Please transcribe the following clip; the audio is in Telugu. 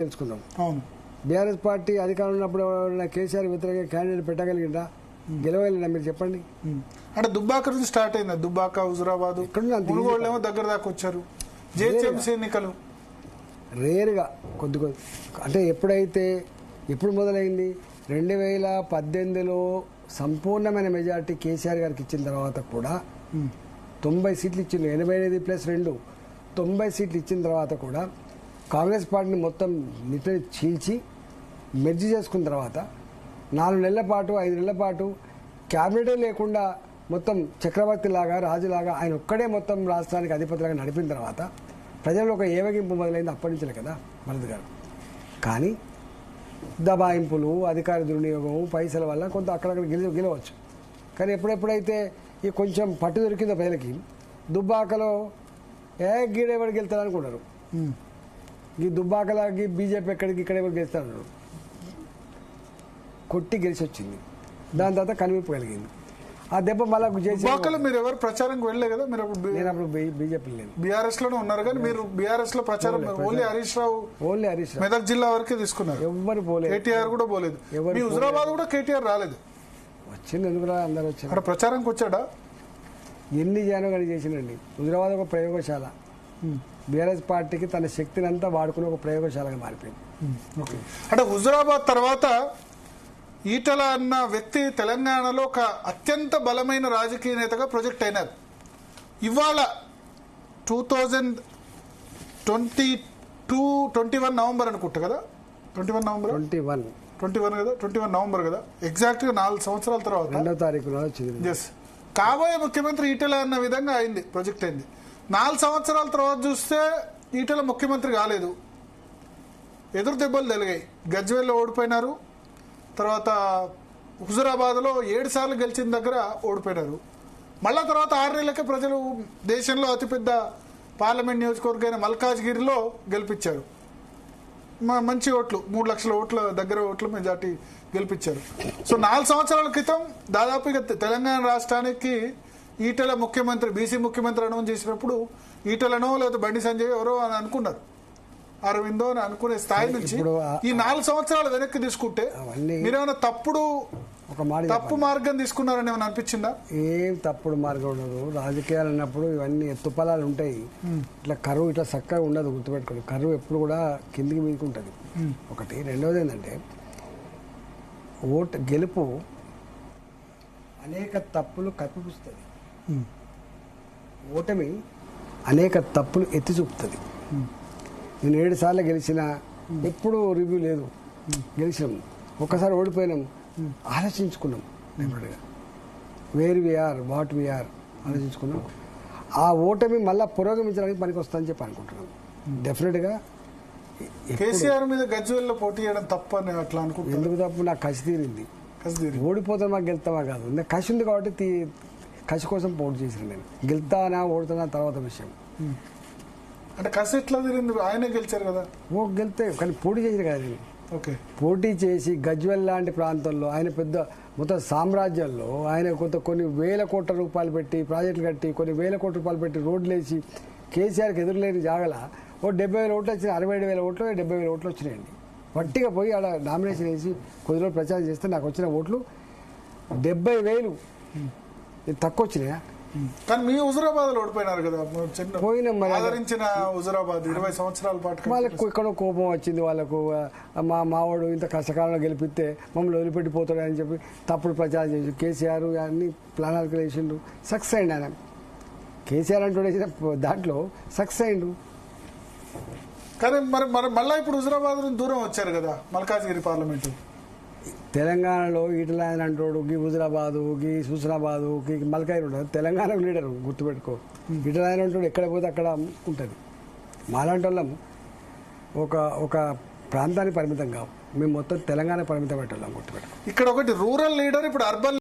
తెలుసుకుందాం. బీఆర్ఎస్ పార్టీ అధికారంలో ఉన్నప్పుడు కేసీఆర్ వ్యతిరేక క్యాండిడేట్ పెట్టగలిగిందా, గెలవగలిగినా మీరు చెప్పండి. అంటే దుబ్బాక నుంచి స్టార్ట్ అయింది. దుబ్బాక, హుజురాబాద్, మునుగోళ్ళేమో దగ్గర దాకా వచ్చారు. జేహెచ్ఎంసీ ఎన్నికలు రేరుగా కొద్ది అంటే ఎప్పుడు మొదలైంది 2018లో సంపూర్ణమైన మెజార్టీ కేసీఆర్ గారికి ఇచ్చిన తర్వాత కూడా 90 సీట్లు ఇచ్చింది. 85+2 90 సీట్లు ఇచ్చిన తర్వాత కూడా కాంగ్రెస్ పార్టీని మొత్తం చీల్చి మెర్జీ చేసుకున్న తర్వాత 4 నెలల పాటు 5 నెలల పాటు క్యాబినెటే లేకుండా మొత్తం చక్రవర్తి లాగా రాజులాగా ఆయన ఒక్కడే మొత్తం రాష్ట్రానికి అధిపతిలాగా నడిపిన తర్వాత ప్రజల్లో ఒక ఏవగింపు మొదలైంది. అప్పటి నుంచే కదా భరత్ గారు. కానీ దబాయింపులు, అధికార దుర్వినియోగం, పైసల వల్ల కొంత అక్కడక్కడ గెలవచ్చు. కానీ ఎప్పుడెప్పుడైతే ఈ కొంచెం పట్టు దొరికిందో ప్రజలకి, దుబ్బాకలో గీడెవరు గెలుతారు అనుకున్నారు. ఈ దుబ్బాకలకి బీజేపీ ఎక్కడికి ఇక్కడ ఎవరు గెలుస్తారన్నారు. కొట్టి గెలిచి వచ్చింది. దాని తర్వాత కనివిప్పు కలిగింది. ఆ దెబ్బ మళ్ళీ మీరు ఎవరు ప్రచారంకి వెళ్ళే కదా. మీరు నేను అప్పుడు బీజేపీ లేదు, బీఆర్ఎస్ లోనే ఉన్నారు. కానీ మీరు బీఆర్ఎస్ లో ప్రచారం ఓన్లీ హరీష్ రావు మెదక్ జిల్లా వరకే తీసుకున్నారు. ఎవరు పోలేదు, కేటీఆర్ కూడా పోలేదు. మీ హుజురాబాద్ కూడా కేటీఆర్ రాలేదు. వచ్చింది ఎందుకు అందరు వచ్చారు. అక్కడ ప్రచారంకి వచ్చాడా? ఎన్ని జనం కానీ చేసిండండి. హుజురాబాద్ ఒక ప్రయోగశాల. బీఆర్ఎస్ పార్టీకి తన శక్తిని అంతా వాడుకుని ఒక ప్రయోగశాలగా మారిపోయింది. అంటే హుజురాబాద్ తర్వాత ఈటల అన్న వ్యక్తి తెలంగాణలో ఒక అత్యంత బలమైన రాజకీయ నేతగా ప్రొజెక్ట్ అయినారు. ఇవాళ 2021 నవంబర్ అనుకుంటా కదా. 21 నవంబర్ 21 కదా. 21 నవంబర్ కదా. ఎగ్జాక్ట్ గా 4 సంవత్సరాల తర్వాత 2వ తారీఖు వచ్చింది. కాబోయే ముఖ్యమంత్రి ఈటల అన్న విధంగా అయింది, ప్రొజెక్ట్ అయింది. 4 సంవత్సరాల తర్వాత చూస్తే ఈటల ముఖ్యమంత్రి కాలేదు. ఎదురు దెబ్బలు తెలిగాయి. గజ్వేల్లో ఓడిపోయినారు. తర్వాత హుజురాబాద్లో 7 సార్లు గెలిచిన దగ్గర ఓడిపోయినారు. మళ్ళా తర్వాత 6 నెలలకే ప్రజలు దేశంలో అతిపెద్ద పార్లమెంట్ నియోజకవర్గమైన మల్కాజ్గిరిలో గెలిపించారు. మంచి ఓట్లు, 3 లక్షల ఓట్ల దగ్గర ఓట్ల మెజార్టీ గెలిపించారు. సో 4 సంవత్సరాల క్రితం దాదాపు ఇక తెలంగాణ రాష్ట్రానికి ఈటల ముఖ్యమంత్రి, బీసీ ముఖ్యమంత్రి అనౌన్స్ చేసినప్పుడు ఈటలనో లేదా బండి సంజయ్ ఎవరో అని అనుకున్నారు. అరవిందో అని అనుకునే స్థాయి నుంచి ఈ 4 సంవత్సరాలు వెనక్కి తీసుకుంటే మీరేమైనా తప్పు మార్గం తీసుకున్నారని ఏమైనా అనిపించిందా? ఏం తప్పుడు మార్గం ఉండదు. రాజకీయాలు అన్నప్పుడు ఇవన్నీ ఎత్తుపలాలు ఉంటాయి. ఇట్లా కరువు ఇట్లా చక్కగా ఉండదు, గుర్తుపెట్టుకోండి. కరువు ఎప్పుడు కూడా కిందికి మీదకి ఉంటుంది. ఒకటి. రెండవది ఏంటంటే గెలుపు అనేక తప్పులు కప్పిపుస్తుంది. ఓటమి అనేక తప్పులు ఎత్తి చూపుతుంది. నేను 7 సార్లు గెలిచిన, ఎప్పుడు రివ్యూ లేదు. గెలిచినాం, ఒక్కసారి ఓడిపోయినాం, ఆలోచించుకున్నాం. వేర్ వీఆర్, వాట్ వీఆర్ ఆలోచించుకున్నాం. ఆ ఓటమి మళ్ళీ పురోగమించడానికి పనికి వస్తుందని చెప్పి అనుకుంటున్నాం. డెఫినెట్గా కేసీఆర్ మీద గజ్వేల్లో పోటీ చేయడం తప్ప అని అట్లా అనుకుంటున్నాను. ఎందుకు తప్పు? నాకు కసి తీరింది. ఓడిపోతామా గెలుతామా కాదు, నాకు కసి ఉంది కాబట్టి కసి కోసం పోటీ చేసిన. నేను గెలుతానా ఓడుతానా తర్వాత విషయం. అంటే కసి ఎట్లా తిరిగింది? ఆయనే గెలిచారు కదా. గెలితే కానీ పోటీ చేసిన కదా నేను. ఓకే, పోటీ చేసి గజ్వెల్ లాంటి ప్రాంతంలో ఆయన పెద్ద మొత్తం సామ్రాజ్యాల్లో ఆయన కొన్ని వేల కోట్ల రూపాయలు పెట్టి ప్రాజెక్టులు కట్టి, కొన్ని వేల కోట్ల రూపాయలు పెట్టి రోడ్లు వేసి కేసీఆర్కి ఎదురులేని జాగల 70,000 ఓట్లు వచ్చినాయి. 67,000 ఓట్లు 70,000 ఓట్లు వచ్చినాయండి. వట్టిగా పోయి ఆడ నామినేషన్ వేసి కొద్ది రోజులు ప్రచారం చేస్తే నాకు వచ్చిన ఓట్లు 70,000 తక్కువ వచ్చినాయా? కానీ మీ హుజురాబాద్ లో ఓడిపోయినారు కదా. ఆదరించిన హుజురాబాద్ 20 సంవత్సరాల పాటు వాళ్ళకు ఎక్కడో కోపం వచ్చింది. వాళ్ళకు మావాడు ఇంత కష్టకాలంలో గెలిపిస్తే మమ్మల్ని వదిలిపెట్టిపోతాడు అని చెప్పి తప్పుడు ప్రచారం చేసి కేసీఆర్ అన్ని ప్లానాలకు వేసిండు. సక్సెస్ అయిండు ఆయన. కేసీఆర్ అంటూ వేసిన దాంట్లో సక్సెస్ అయిండు. కానీ మరి మళ్ళీ ఇప్పుడు హుజురాబాద్ నుంచి దూరం వచ్చారు కదా మల్కాజ్గిరి పార్లమెంటు. తెలంగాణలో ఈటల ఆయన అంటాడు, గీ హుజురాబాదు, గీ హుస్నాబాదు, గీ మల్కాజ్గిరి ఉంటుంది. తెలంగాణకు లీడరు, గుర్తుపెట్టుకో. ఈటల ఆయన అంటాడు ఎక్కడ పోతే అక్కడ ఉంటుంది. మాలాంటి వాళ్ళం ఒక ప్రాంతానికి పరిమితం కావు, మేము మొత్తం తెలంగాణ పరిమితం పెట్టాం, గుర్తుపెట్టుకో. ఇక్కడ ఒకటి రూరల్ లీడర్, ఇప్పుడు అర్బన్